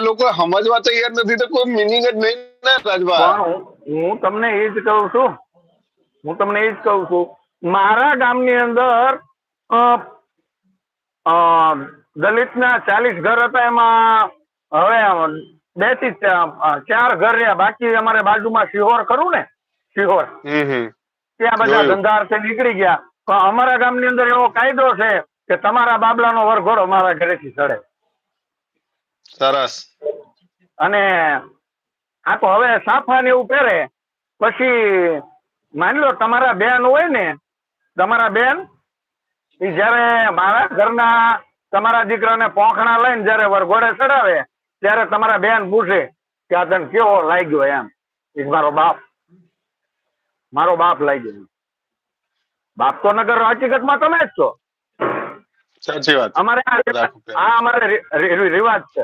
લોકો સમજવા તૈયાર નથી તો કોઈ મિનિંગ જ નહીં ને રાજભાઈ. પણ હું તમને એ જ કહું છું, મારા ગામની અંદર દલિતના 40 ઘર હતા, એમાં હવે 2 થી 4 ઘર રહ્યા. બાકી અમારે બાજુમાં શિહોર ખરું ને, શિહોર ત્યાં બધા ધંધાર્થે નીકળી ગયા. પણ અમારા ગામની અંદર એવો કાયદો છે કે તમારા બાબલાનો વરઘોડો મારા ઘરેથી ચડે. સરસ. અને આ તો હવે સાફા ને એવું પહેરે. પછી માની લો તમારા બેન હોય ને, તમારા બેન એ જયારે મારા ઘરના તમારા દીકરાને પોંખણા લઈને જયારે વરઘોડે ચડાવે ત્યારે તમારા બેન પૂછે કે આ તને કેવો લાગ્યો એમ. મારો બાપ લાગ્યો. બાપ તો નગર હકીકતમાં તમે જ છો. સાચી વાત. અમારે આ અમારે રિવાજ છે.